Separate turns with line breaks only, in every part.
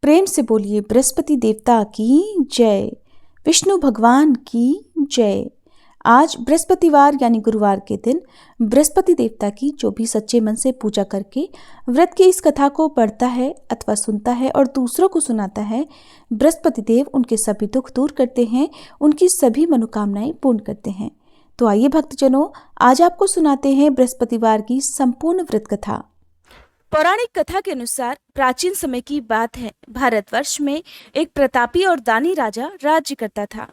प्रेम से बोलिए बृहस्पति देवता की जय, विष्णु भगवान की जय। आज बृहस्पतिवार यानी गुरुवार के दिन बृहस्पति देवता की जो भी सच्चे मन से पूजा करके व्रत की इस कथा को पढ़ता है अथवा सुनता है और दूसरों को सुनाता है, बृहस्पति देव उनके सभी दुख दूर करते हैं, उनकी सभी मनोकामनाएं पूर्ण करते हैं। तो आइए भक्तजनों, आज आपको सुनाते हैं बृहस्पतिवार की संपूर्ण व्रत कथा।
पौराणिक कथा के अनुसार प्राचीन समय की बात है। भारतवर्ष में एक प्रतापी और दानी राजा राज्य करता था।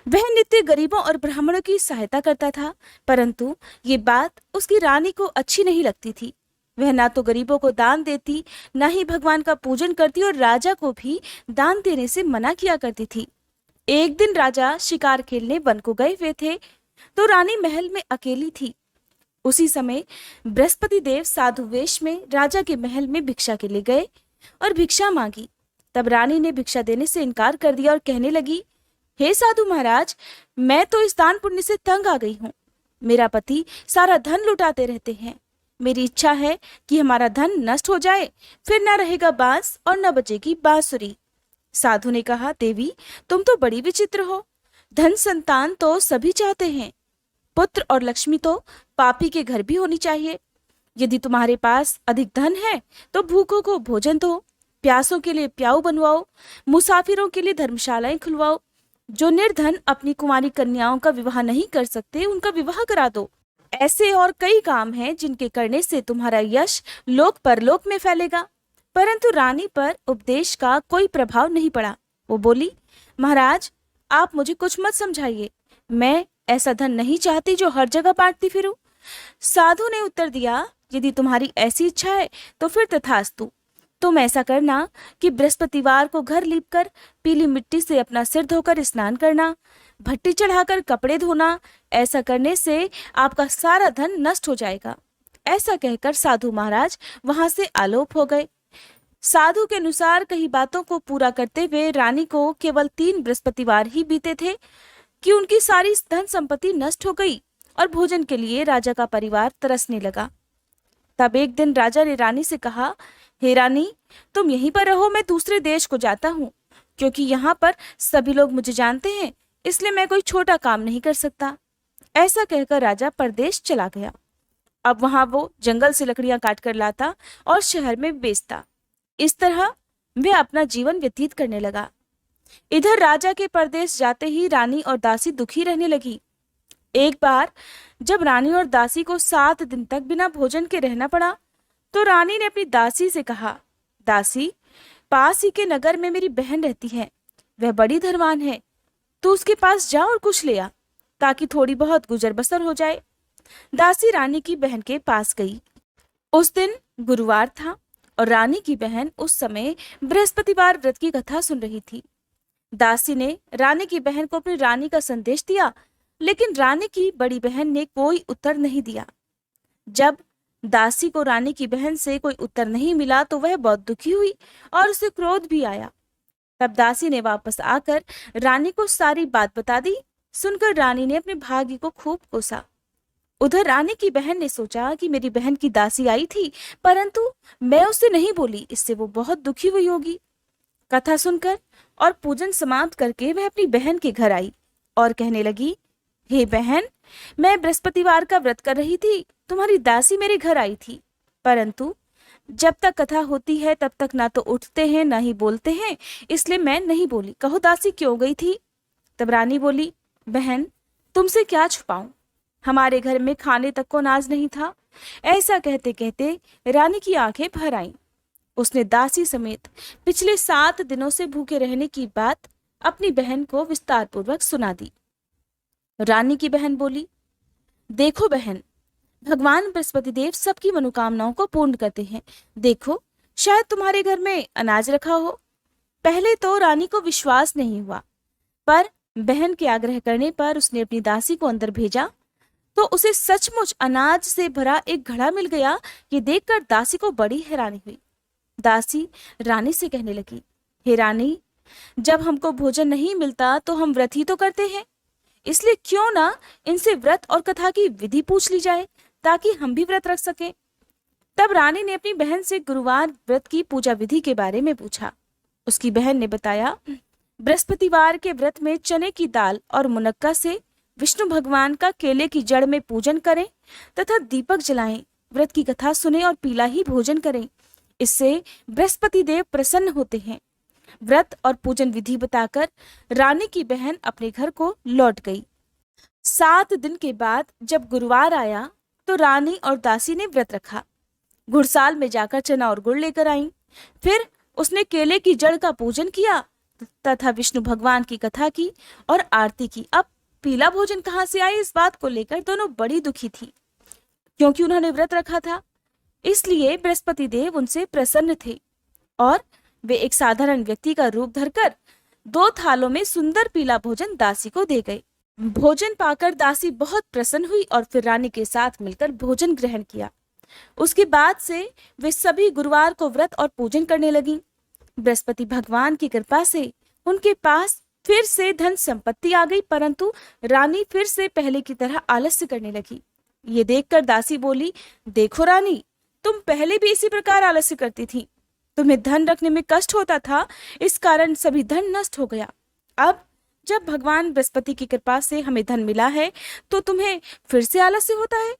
वह नित्य गरीबों और ब्राह्मणों की सहायता करता था, परंतु ये बात उसकी रानी को अच्छी नहीं लगती थी। वह ना तो गरीबों को दान देती, ना ही भगवान का पूजन करती और राजा को भी दान देने से मना किया करती थी। एक दिन राजा शिकार खेलने वन को गए हुए थे, तो रानी महल में अकेली थी। उसी समय बृहस्पति देव साधु वेश में राजा के महल में भिक्षा के लिए गए और भिक्षा मांगी। तब रानी ने भिक्षा देने से इनकार कर दिया और कहने लगी, हे साधु महाराज, मैं तो इस दान पुण्य से तंग आ गई हूँ। मेरा पति सारा धन लुटाते रहते हैं। मेरी इच्छा है कि हमारा धन नष्ट हो जाए, फिर न रहेगा बांस और न बजेगी बांसुरी। साधु ने कहा, देवी तुम तो बड़ी विचित्र हो। धन संतान तो सभी चाहते हैं, पुत्र और लक्ष्मी तो पापी के घर भी होनी चाहिए। यदि तुम्हारे पास अधिक धन है तो भूखों को भोजन दो, प्यासों के लिए प्याऊ बनवाओ, मुसाफिरों के लिए धर्मशालाएं खुलवाओ। जो निर्धन अपनी कुंवारी कन्याओं का विवाह नहीं कर सकते, उनका विवाह करा दो। ऐसे और कई काम हैं जिनके करने से तुम्हारा यश लोक परलोक में फैलेगा। परंतु रानी पर उपदेश का कोई प्रभाव नहीं पड़ा। वो बोली, महाराज आप मुझे कुछ मत समझाइए, मैं ऐसा धन नहीं चाहती जो हर जगह बांटती फिरूं। साधु ने उत्तर दिया, यदि तुम्हारी ऐसी इच्छा है तो फिर तथास्तु। तुम ऐसा करना कि बृहस्पतिवार को घर लीपकर पीली मिट्टी से अपना सिर धोकर स्नान करना, भट्टी चढ़ाकर कपड़े धोना। ऐसा करने से आपका सारा धन नष्ट हो जाएगा। ऐसा कहकर साधु महाराज वहां से आलोप हो गए। साधु के अनुसार कई बातों को पूरा करते हुए रानी को केवल 3 बृहस्पतिवार ही बीते थे कि उनकी सारी धन संपत्ति नष्ट हो गई और भोजन के लिए राजा का परिवार तरसने लगा। तब एक दिन राजा ने रानी से कहा, हे रानी, तुम यहीं पर रहो, मैं दूसरे देश को जाता हूँ, क्योंकि यहाँ पर सभी लोग मुझे जानते हैं, इसलिए मैं कोई छोटा काम नहीं कर सकता। ऐसा कहकर राजा परदेश चला गया। अब वहां वो जंगल से लकड़ियां काट कर लाता और शहर में बेचता। इस तरह वह अपना जीवन व्यतीत करने लगा। इधर राजा के परदेश जाते ही रानी और दासी दुखी रहने लगी। एक बार जब रानी और दासी को 7 दिन तक बिना भोजन के रहना पड़ा, तो रानी ने अपनी दासी से कहा, दासी, पास ही के नगर में मेरी बहन रहती है, वह बड़ी धनवान है, तू उसके पास जा और कुछ ले आ, ताकि थोड़ी बहुत गुजर बसर हो जाए। दासी रानी की बहन के पास गई। उस दिन गुरुवार था और रानी की बहन उस समय बृहस्पतिवार व्रत की कथा सुन रही थी। दासी ने रानी की बहन को अपनी रानी का संदेश दिया, लेकिन रानी की बड़ी बहन ने कोई उत्तर नहीं दिया। जब दासी को रानी की बहन से कोई उत्तर नहीं मिला तो वह बहुत दुखी हुई और उसे क्रोध भी आया। तब दासी ने वापस आकर रानी को सारी बात बता दी। सुनकर रानी ने अपने भाग्य को खूब कोसा। उधर रानी की बहन ने सोचा कि मेरी बहन की दासी आई थी, परंतु मैं उससे नहीं बोली, इससे वो बहुत दुखी हुई होगी। कथा सुनकर और पूजन समाप्त करके वह अपनी बहन के घर आई और कहने लगी, हे बहन, मैं बृहस्पतिवार का व्रत कर रही थी, तुम्हारी दासी मेरे घर आई थी, परंतु जब तक कथा होती है तब तक ना तो उठते हैं ना ही बोलते हैं, इसलिए मैं नहीं बोली। कहो दासी क्यों गई थी? तब रानी बोली, बहन तुमसे क्या छुपाऊं, हमारे घर में खाने तक को अनाज नहीं था। ऐसा कहते कहते रानी की आंखें भर आईं। उसने दासी समेत पिछले 7 दिनों से भूखे रहने की बात अपनी बहन को विस्तार पूर्वक सुना दी। रानी की बहन बोली, देखो बहन, भगवान बृहस्पति देव सबकी मनोकामनाओं को पूर्ण करते हैं। देखो, शायद तुम्हारे घर में अनाज रखा हो। पहले तो रानी को विश्वास नहीं हुआ, पर बहन के आग्रह करने पर उसने अपनी दासी को अंदर भेजा तो उसे सचमुच अनाज से भरा एक घड़ा मिल गया। ये देखकर दासी को बड़ी हैरानी हुई। दासी रानी से कहने लगी, हे रानी, जब हमको भोजन नहीं मिलता तो हम व्रत ही तो करते हैं, इसलिए क्यों ना इनसे व्रत और कथा की विधि पूछ ली जाए, ताकि हम भी व्रत रख सकें। तब रानी ने अपनी बहन से गुरुवार व्रत की पूजा विधि के बारे में पूछा। उसकी बहन ने बताया, बृहस्पतिवार के व्रत में चने की दाल और मुनक्का से विष्णु भगवान का केले की जड़ में पूजन करें तथा दीपक जलाएं, व्रत की कथा सुने और पीला ही भोजन करें। इससे बृहस्पति देव प्रसन्न होते हैं। व्रत और पूजन विधि बताकर रानी की बहन अपने घर को लौट गई। 7 दिन के बाद जब गुरुवार आया तो रानी और दासी ने व्रत रखा। घुड़साल में जाकर चना और गुड़ लेकर आईं। फिर उसने केले की जड़ का पूजन किया तथा विष्णु भगवान की कथा की और आरती की। अब पीला भोजन कहाँ से आए, इस बात को लेकर दोनों बड़ी दुखी थी, क्योंकि उन्होंने व्रत रखा था। इसलिए बृहस्पति देव उनसे प्रसन्न थे और वे एक साधारण व्यक्ति का रूप धरकर 2 थालों में सुंदर पीला भोजन दासी को दे गए। भोजन पाकर दासी बहुत प्रसन्न हुई और फिर रानी के साथ मिलकर भोजन ग्रहण किया। उसके बाद से वे सभी गुरुवार को व्रत और पूजन करने लगीं। बृहस्पति भगवान की कृपा से उनके पास फिर से धन संपत्ति आ गई, परंतु रानी फिर से पहले की तरह आलस्य करने लगी। ये देखकर दासी बोली, देखो रानी, तुम पहले भी इसी प्रकार आलस्य करती थी। तुम्हें धन रखने में कष्ट होता था, इस कारण सभी धन नष्ट हो गया। अब जब भगवान बृहस्पति की कृपा से हमें धन मिला है तो तुम्हें फिर से आलस्य होता है।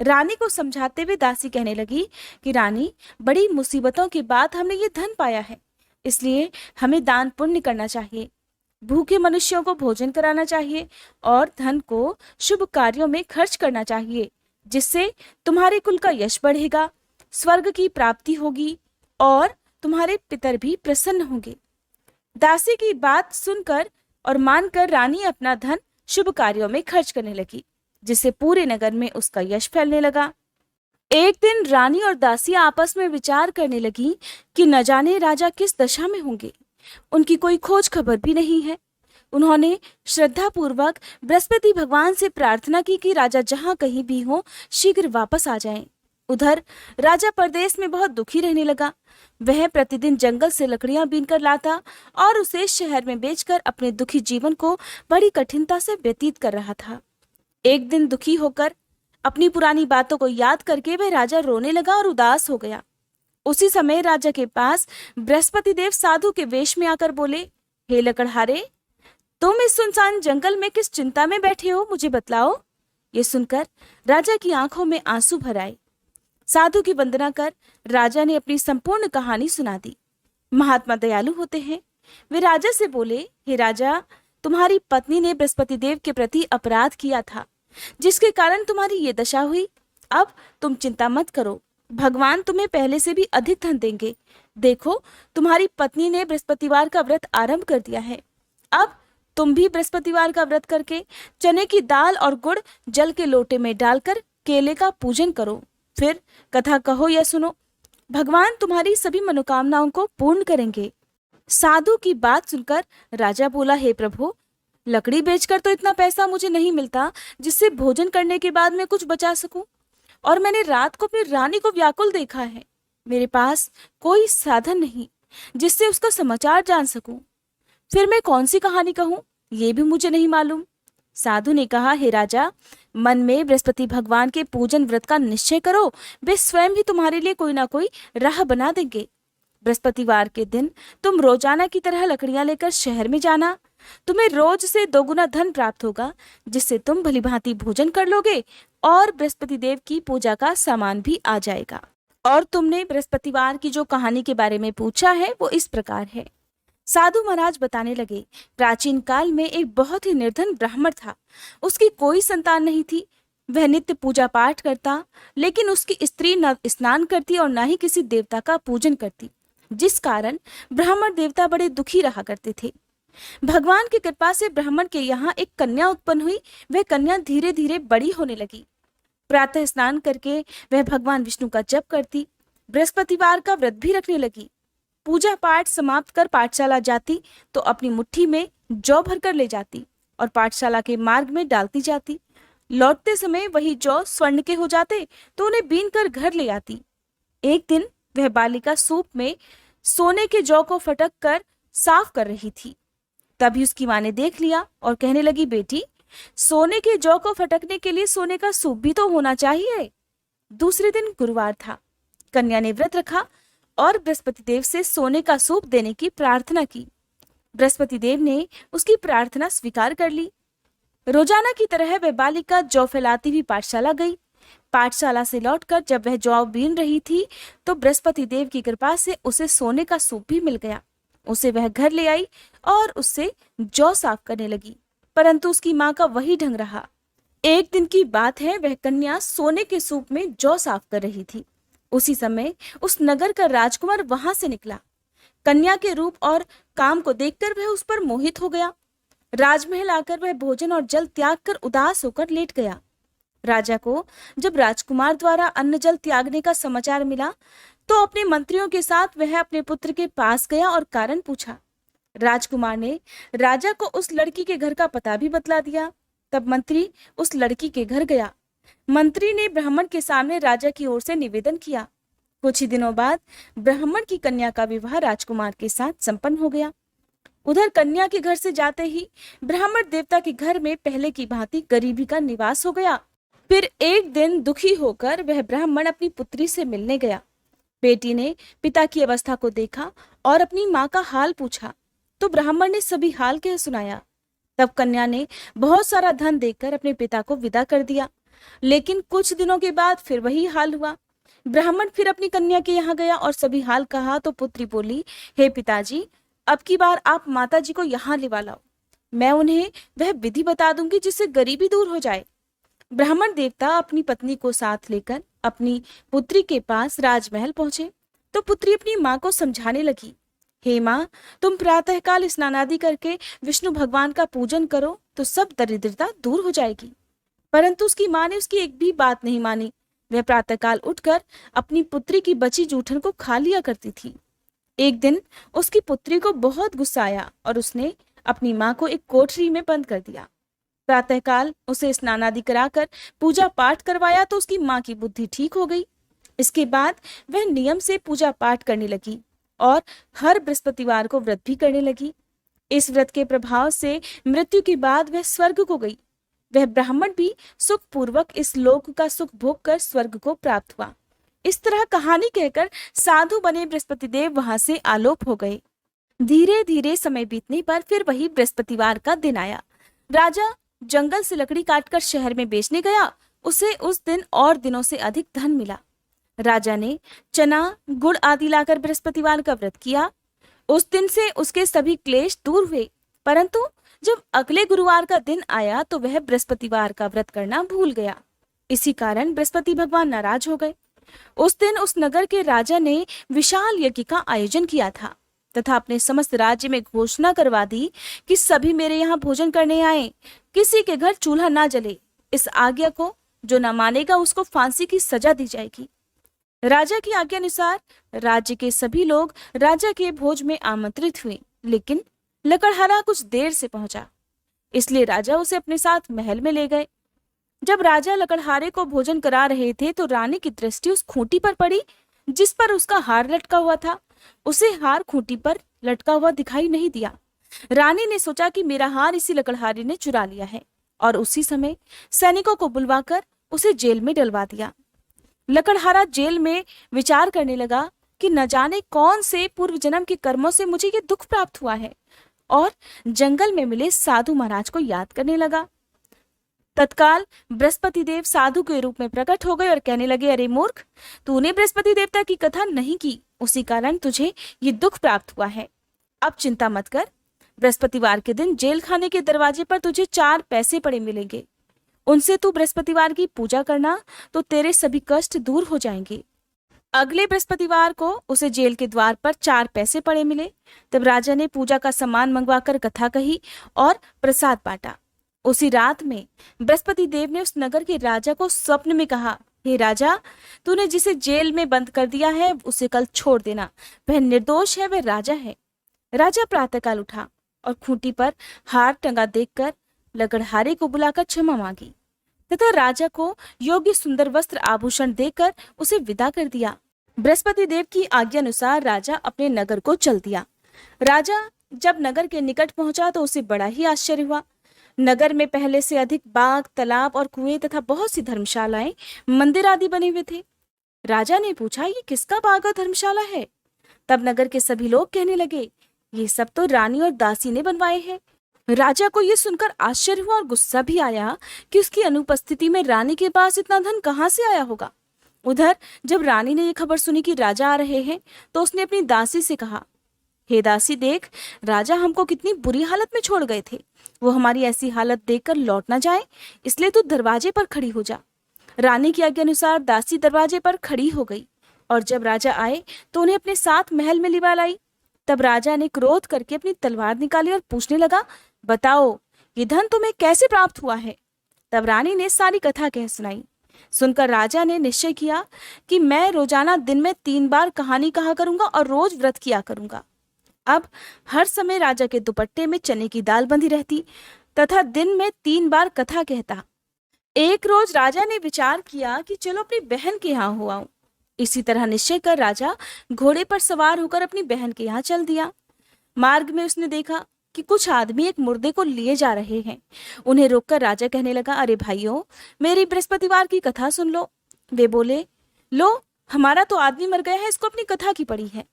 रानी को समझाते हुए दासी कहने लगी कि रानी, बड़ी मुसीबतों के बाद हमने ये धन पाया है, इसलिए हमें दान पुण्य करना चाहिए, भूखे मनुष्यों को भोजन कराना चाहिए और धन को शुभ कार्यों में खर्च करना चाहिए, जिससे तुम्हारे कुल का यश बढ़ेगा, स्वर्ग की प्राप्ति होगी और तुम्हारे पितर भी प्रसन्न होंगे। दासी की बात सुनकर और मानकर रानी अपना धन शुभ कार्यों में खर्च करने लगी, जिससे पूरे नगर में उसका यश फैलने लगा। एक दिन रानी और दासी आपस में विचार करने लगी कि न जाने राजा किस दशा में होंगे, उनकी कोई खोज खबर भी नहीं है। उन्होंने श्रद्धा पूर्वक बृहस्पति भगवान से प्रार्थना की कि राजा जहां कहीं भी हो शीघ्र वापस आ जाएं। उधर राजा परदेश में बहुत दुखी रहने लगा। वह प्रतिदिन जंगल से लकड़ियां बीनकर लाता और उसे शहर में बेचकर अपने दुखी जीवन को बड़ी कठिनता से व्यतीत कर रहा था। एक दिन दुखी होकर अपनी पुरानी बातों को याद करके वह राजा रोने लगा और उदास हो गया। उसी समय राजा के पास बृहस्पति देव साधु के वेश में आकर बोले, हे लकड़हारे, तुम इस सुनसान जंगल में किस चिंता में बैठे हो, मुझे बतलाओ। ये सुनकर राजा की आंखों में आंसू भर आए। साधु की वंदना कर राजा ने अपनी संपूर्ण कहानी सुना दी। महात्मा दयालु होते हैं। वे राजा से बोले, हे राजा, तुम्हारी पत्नी ने बृहस्पति देव के प्रति अपराध किया था, जिसके कारण तुम्हारी ये दशा हुई। अब तुम चिंता मत करो, भगवान तुम्हें पहले से भी अधिक धन देंगे। देखो, तुम्हारी पत्नी ने बृहस्पतिवार का व्रत आरंभ कर दिया है। अब तुम भी बृहस्पतिवार का व्रत करके चने की दाल और गुड़ जल के लोटे में डालकर केले का पूजन करो। फिर कथा कहो या सुनो, भगवान तुम्हारी सभी मनोकामनाओं को पूर्ण करेंगे। साधु की बात सुनकर राजा बोला, हे प्रभु, लकड़ी बेचकर तो इतना पैसा मुझे नहीं मिलता जिससे भोजन करने के बाद मैं कुछ बचा सकूं, और मैंने रात को अपनी रानी को व्याकुल देखा है। मेरे पास कोई साधन नहीं जिससे उसका समाचार जान सकूं। फिर मैं कौन सी कहानी कहूं, ये भी मुझे नहीं मालूम। साधु ने कहा, हे राजा, मन में बृहस्पति भगवान के पूजन व्रत का निश्चय करो, वे स्वयं ही तुम्हारे लिए कोई ना कोई राह बना देंगे। बृहस्पतिवार के दिन तुम रोजाना की तरह लकड़ियां लेकर शहर में जाना। तुम्हें रोज से 2 गुना धन प्राप्त होगा, जिससे तुम भलीभांति भोजन कर लोगे और बृहस्पति देव की पूजा का सामान भी आ जाएगा। और तुमने बृहस्पतिवार की जो कहानी के बारे में पूछा है वो इस प्रकार है। साधु महाराज बताने लगे, प्राचीन काल में एक बहुत ही निर्धन ब्राह्मण था। उसकी कोई संतान नहीं थी। वह नित्य पूजा पाठ करता, लेकिन उसकी स्त्री न स्नान करती और न ही किसी देवता का पूजन करती, जिस कारण ब्राह्मण देवता बड़े दुखी रहा करते थे। भगवान की कृपा से ब्राह्मण के यहाँ एक कन्या उत्पन्न हुई। वह कन्या धीरे धीरे बड़ी होने लगी। प्रातः स्नान करके वह भगवान विष्णु का जप करती, बृहस्पतिवार का व्रत भी रखने लगी। पूजा पाठ समाप्त कर पाठशाला जाती तो अपनी मुट्ठी में जौ भरकर ले जाती और पाठशाला के मार्ग में डालती जाती। लौटते समय वही जौ स्वर्ण के हो जाते तो उन्हें बीन कर घर ले आती। एक दिन वह बालिका सूप में सोने के जौ को फटक कर साफ कर रही थी। तभी उसकी माँ ने देख लिया और कहने लगी, बेटी, सोने के जौ को फटकने के लिए सोने का सूप भी तो होना चाहिए। दूसरे दिन गुरुवार था। कन्या ने व्रत रखा और बृहस्पति देव से सोने का सूप देने की प्रार्थना की। बृहस्पति देव ने उसकी प्रार्थना स्वीकार कर ली। रोजाना की तरह वह बालिका जौ फैलाती हुई पाठशाला गई। पाठशाला से लौटकर जब वह जौ बीन रही थी तो बृहस्पति देव की कृपा से उसे सोने का सूप भी मिल गया। उसे वह घर ले आई और उससे जौ साफ करने लगी, परंतु उसकी माँ का वही ढंग रहा। एक दिन की बात है, वह कन्या सोने के सूप में जौ साफ कर रही थी। उसी समय उस नगर का राजकुमार वहां से निकला। कन्या के रूप और काम को देखकर वह उस पर मोहित हो गया। राजमहल आकर वह भोजन और जल त्याग कर उदास होकर लेट गया। राजा को जब राजकुमार द्वारा अन्न जल त्यागने का समाचार मिला तो अपने मंत्रियों के साथ वह अपने पुत्र के पास गया और कारण पूछा। राजकुमार ने राजा को उस लड़की के घर का पता भी बतला दिया। तब मंत्री उस लड़की के घर गया। मंत्री ने ब्राह्मण के सामने राजा की ओर से निवेदन किया। कुछ ही दिनों बाद ब्राह्मण की कन्या का विवाह राजकुमार के साथ संपन्न हो गया। उधर कन्या के घर से जाते ही ब्राह्मण देवता के घर में पहले की भांति गरीबी का निवास हो गया। फिर एक दिन दुखी होकर वह ब्राह्मण अपनी पुत्री से मिलने गया। बेटी ने पिता की अवस्था को देखा और अपनी माँ का हाल पूछा तो ब्राह्मण ने सभी हाल कह सुनाया। तब कन्या ने बहुत सारा धन देकर अपने पिता को विदा कर दिया। लेकिन कुछ दिनों के बाद फिर वही हाल हुआ। ब्राह्मण फिर अपनी कन्या के यहाँ गया और सभी हाल कहा तो पुत्री बोली, हे पिताजी, अब की बार आप माता जी को यहाँ लिवा लाओ। मैं उन्हें वह विधि बता दूंगी जिससे गरीबी दूर हो जाए। ब्राह्मण देवता अपनी पत्नी को साथ लेकर अपनी पुत्री के पास राजमहल पहुंचे तो पुत्री अपनी माँ को समझाने लगी, हे माँ, तुम प्रातःकाल स्नानादि करके विष्णु भगवान का पूजन करो तो सब दरिद्रता दूर हो जाएगी। परंतु उसकी माँ ने उसकी एक भी बात नहीं मानी। वह प्रातःकाल उठकर अपनी पुत्री की बची जूठन को खा लिया करती थी। एक दिन उसकी पुत्री को बहुत गुस्सा आया और उसने अपनी माँ को एक कोठरी में बंद कर दिया। प्रातःकाल उसे स्नानादि कराकर पूजा पाठ करवाया तो उसकी माँ की बुद्धि ठीक हो गई। इसके बाद वह नियम से पूजा पाठ करने लगी और हर बृहस्पतिवार को व्रत भी करने लगी। इस व्रत के प्रभाव से मृत्यु के बाद वह स्वर्ग को गई। वह ब्राह्मण भी सुख पूर्वक इस लोक का सुख भोग कर स्वर्ग को प्राप्त हुआ। इस तरह कहानी कहकर साधु बने बृहस्पति देव वहां से आलोप हो गए। धीरे धीरे समय बीतने पर फिर वही बृहस्पतिवार का दिन आया। राजा जंगल से लकड़ी काटकर शहर में बेचने गया। उसे उस दिन और दिनों से अधिक धन मिला। राजा ने चना, गुड़ आदि लाकर बृहस्पतिवार का व्रत किया। उस दिन से उसके सभी क्लेश दूर हुए। परंतु जब अगले गुरुवार का दिन आया तो वह बृहस्पतिवार का व्रत करना भूल गया। इसी कारण बृहस्पति भगवान नाराज हो गए। उस दिन उस नगर के राजा ने विशाल यज्ञ का आयोजन किया था तथा अपने समस्त राज्य में घोषणा करवा दी कि सभी मेरे यहाँ भोजन करने आए, किसी के घर चूल्हा ना जले। इस आज्ञा को जो न मानेगा उसको फांसी की सजा दी जाएगी। राजा की आज्ञा अनुसार राज्य के सभी लोग राजा के भोज में आमंत्रित हुए, लेकिन लकड़हारा कुछ देर से पहुंचा, इसलिए राजा उसे अपने साथ महल में ले गए। जब राजा लकड़हारे को भोजन करा रहे थे तो रानी की दृष्टि उस खूंटी पर पड़ी जिस पर उसका हार लटका हुआ था। उसे हार खूंटी पर लटका हुआ दिखाई नहीं दिया। रानी ने सोचा कि मेरा हार इसी लकड़हारे ने चुरा लिया है और उसी समय सैनिकों को बुलवाकर उसे जेल में डलवा दिया। लकड़हारा जेल में विचार करने लगा कि न जाने कौन से पूर्व जन्म के कर्मों से मुझे ये दुख प्राप्त हुआ है, और जंगल में मिले साधु महाराज को याद करने लगा। तत्काल बृहस्पति देव साधु के रूप में प्रकट हो गए और कहने लगे, अरे मूर्ख, तूने बृहस्पति देवता की कथा नहीं की, उसी कारण तुझे ये दुख प्राप्त हुआ है। अब चिंता मत कर, बृहस्पतिवार के दिन जेल खाने के दरवाजे पर तुझे 4 पैसे पड़े मिलेंगे। उनसे तू बृहस्पतिवार की पूजा करना तो तेरे सभी कष्ट दूर हो जाएंगे। अगले बृहस्पतिवार को उसे जेल के द्वार पर 4 पैसे पड़े मिले। तब राजा ने पूजा का सामान मंगवाकर कथा कही और प्रसाद बांटा। उसी रात में बृहस्पति देव ने उस नगर के राजा को स्वप्न में कहा, हे राजा, तूने जिसे जेल में बंद कर दिया है उसे कल छोड़ देना, वह निर्दोष है, वह राजा है। राजा प्रातःकाल उठा और खूंटी पर हार टंगा देखकर लकड़हारे को बुलाकर क्षमा मांगी तथा राजा को योग्य सुंदर वस्त्र आभूषण देकर उसे विदा कर दिया। बृहस्पति देव की आज्ञा अनुसार राजा अपने नगर को चल दिया। राजा जब नगर के निकट पहुंचा तो उसे बड़ा ही आश्चर्य हुआ। नगर में पहले से अधिक बाग, तालाब और कुएं तथा बहुत सी धर्मशालाएं, मंदिर आदि बने हुए थे। राजा ने पूछा, ये किसका बाग और धर्मशाला है? तब नगर के सभी लोग कहने लगे, ये सब तो रानी और दासी ने बनवाए हैं। राजा को ये सुनकर आश्चर्य हुआ और गुस्सा भी आया कि उसकी अनुपस्थिति में रानी के पास इतना धन कहाँ से आया होगा। उधर जब रानी ने ये खबर सुनी कि राजा आ रहे हैं, तो उसने अपनी दासी से कहा, हे दासी देख, राजा हमको कितनी बुरी हालत में छोड़ गए थे। वो हमारी ऐसी हालत देखकर लौट ना जाए, इसलिए तू दरवाजे पर खड़ी हो जा। रानी की आज्ञा अनुसार दासी दरवाजे पर खड़ी हो गई और जब राजा आए तो उन्हें अपने साथ महल में लिवा लाई। तब राजा ने क्रोध करके अपनी तलवार निकाली और पूछने लगा, बताओ ये धन तुम्हें कैसे प्राप्त हुआ है। तब रानी ने सारी कथा कह सुनाई। सुनकर राजा ने निश्चय किया कि मैं रोजाना दिन में 3 बार कहानी कहा करूंगा और रोज व्रत किया करूंगा। अब हर समय राजा के दुपट्टे में चने की दाल बंधी रहती तथा दिन में 3 बार कथा कहता। एक रोज राजा ने विचार किया कि चलो अपनी बहन के यहाँ हो आऊं। इसी तरह निश्चय कर राजा घोड़े पर सवार होकर अपनी बहन के यहाँ चल दिया। मार्ग में उसने देखा कि कुछ आदमी एक मुर्दे को लिए जा रहे हैं। उन्हें रोककर राजा कहने लगा, अरे भाइयों, मेरी बृहस्पतिवार की कथा सुन लो। वे बोले, लो, हमारा तो आदमी मर गया है, इसको अपनी कथा की पड़ी है।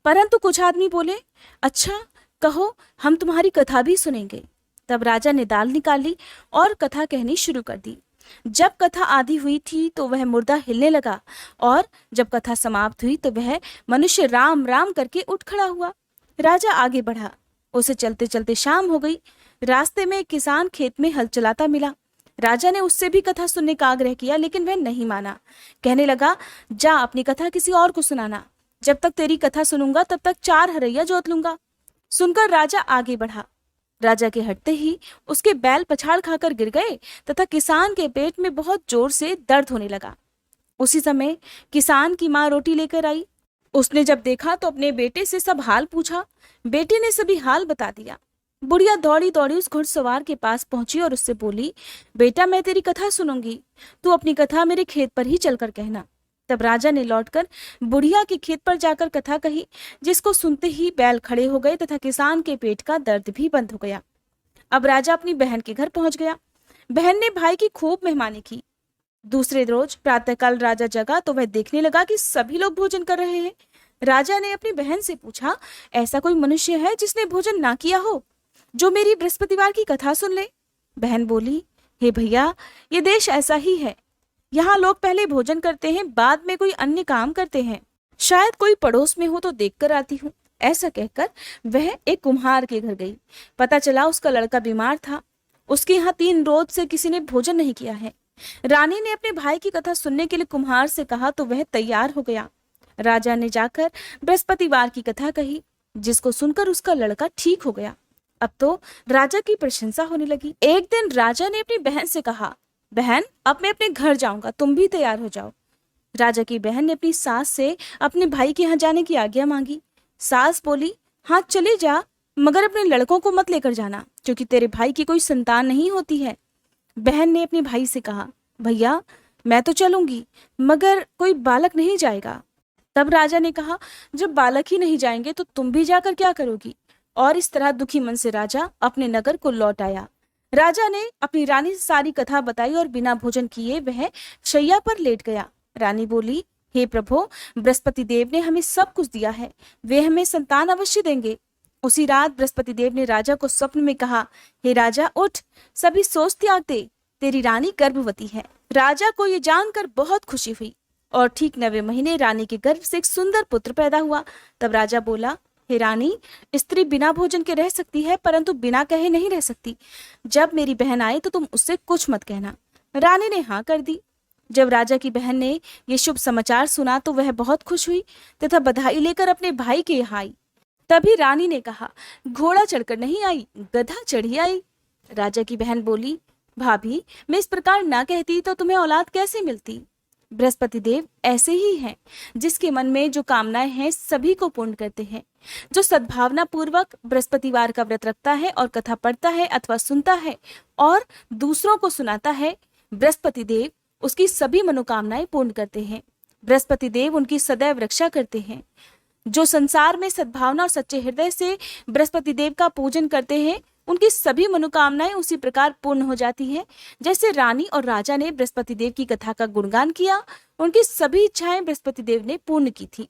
परंतु कुछ आदमी बोले, अच्छा कहो, हम तुम्हारी कथा भी सुनेंगे। तब राजा ने दाल निकाली और कथा कहनी शुरू कर दी। जब कथा आधी हुई थी तो वह मुर्दा हिलने लगा और जब कथा समाप्त हुई तो वह मनुष्य राम राम करके उठ खड़ा हुआ। राजा आगे बढ़ा। उसे चलते चलते शाम हो गई। रास्ते में एक किसान खेत में हल चलाता मिला। राजा ने उससे भी कथा सुनने का आग्रह किया, लेकिन वह नहीं माना। कहने लगा, जा अपनी कथा किसी और को सुनाना। जब तक तेरी कथा सुनूंगा तब तक 4 हरैया जोत लूंगा। सुनकर राजा आगे बढ़ा। राजा के हटते ही उसके बैल पछाड़ खाकर गिर गए तथा किसान के पेट में बहुत जोर से दर्द होने लगा। उसी समय किसान की माँ रोटी लेकर आई। उसने जब देखा तो अपने बेटे से सब हाल पूछा। बेटे ने सभी हाल बता दिया। बुढ़िया दौड़ी दौड़ी उस घुड़सवार के पास पहुंची और उससे बोली, बेटा, मैं तेरी कथा सुनूंगी, तू अपनी कथा मेरे खेत पर ही चलकर कहना। तब राजा ने लौटकर बुढ़िया के खेत पर जाकर कथा कही, जिसको सुनते ही बैल खड़े हो गए तथा किसान के पेट का दर्द भी बंद हो गया। अब राजा अपनी बहन के घर पहुंच गया। बहन ने भाई की खूब मेहमानी की। दूसरे रोज प्रातःकाल राजा जगा तो वह देखने लगा कि सभी लोग भोजन कर रहे हैं। राजा ने अपनी बहन से पूछा, ऐसा कोई मनुष्य है जिसने भोजन ना किया हो, जो मेरी बृहस्पतिवार की कथा सुन ले। बहन बोली, हे भैया, ये देश ऐसा ही है। यहाँ लोग पहले भोजन करते हैं, बाद में कोई अन्य काम करते हैं। शायद कोई पड़ोस में हो तो देखकर आती हूँ। ऐसा कहकर वह एक कुम्हार के घर गई। पता चला उसका लड़का बीमार था। उसके यहाँ 3 रोज से किसी ने भोजन नहीं किया है। रानी ने अपने भाई की कथा सुनने के लिए कुम्हार से कहा तो वह तैयार हो गया। राजा ने जाकर बृहस्पतिवार की कथा कही, जिसको सुनकर उसका लड़का ठीक हो गया। अब तो राजा की प्रशंसा होने लगी। एक दिन राजा ने अपनी बहन से कहा, बहन, अब मैं अपने घर जाऊंगा, तुम भी तैयार हो जाओ। राजा की बहन ने अपनी सास से अपने भाई के यहाँ जाने की आज्ञा मांगी। सास बोली, हाँ चले जा, मगर अपने लड़कों को मत लेकर जाना, क्योंकि तेरे भाई की कोई संतान नहीं होती है। बहन ने अपने भाई से कहा, भैया, मैं तो चलूंगी, मगर कोई बालक नहीं जाएगा। तब राजा ने कहा, जब बालक ही नहीं जाएंगे तो तुम भी जाकर क्या करोगी। और इस तरह दुखी मन से राजा अपने नगर को लौट आया। राजा ने अपनी रानी से सारी कथा बताई और बिना भोजन किए वह शैया पर लेट गया। रानी बोली, हे प्रभु, बृहस्पति देव ने हमें सब कुछ दिया है, वे हमें संतान अवश्य देंगे। उसी रात बृहस्पति देव ने राजा को स्वप्न में कहा, हे राजा, उठ, सभी सोच त्याग दे, तेरी रानी गर्भवती है। राजा को ये जानकर बहुत खुशी हुई और ठीक 9वें महीने रानी के गर्भ से एक सुंदर पुत्र पैदा हुआ। तब राजा बोला, हे रानी, स्त्री बिना भोजन के रह सकती है, परंतु बिना कहे नहीं रह सकती। जब मेरी बहन आए तो तुम उससे कुछ मत कहना। रानी ने हाँ कर दी। जब राजा की बहन ने ये शुभ समाचार सुना तो वह बहुत खुश हुई तथा बधाई लेकर अपने भाई के यहाँ आई। तभी रानी ने कहा, घोड़ा चढ़कर नहीं आई, गधा चढ़ी आई। राजा की बहन बोली, भाभी, मैं इस प्रकार ना कहती तो तुम्हें औलाद कैसे मिलती। बृहस्पति देव ऐसे ही हैं, जिसके मन में जो कामनाएं हैं सभी को पूर्ण करते हैं। जो सद्भावना पूर्वक बृहस्पतिवार का व्रत रखता है और कथा पढ़ता है अथवा सुनता है और दूसरों को सुनाता है, बृहस्पति देव उसकी सभी मनोकामनाएं पूर्ण करते हैं। बृहस्पति देव उनकी सदैव रक्षा करते हैं। जो संसार में सद्भावना और सच्चे हृदय से बृहस्पति देव का पूजन करते हैं, उनकी सभी मनोकामनाएं उसी प्रकार पूर्ण हो जाती हैं। जैसे रानी और राजा ने बृहस्पति देव की कथा का गुणगान किया, उनकी सभी इच्छाएं बृहस्पति देव ने पूर्ण की थी।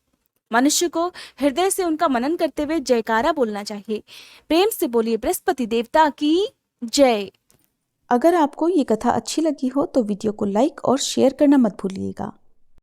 मनुष्य को हृदय से उनका मनन करते हुए जयकारा बोलना चाहिए। प्रेम से बोलिए बृहस्पति देवता की जय।
अगर आपको ये कथा अच्छी लगी हो तो वीडियो को लाइक और शेयर करना मत भूलिएगा।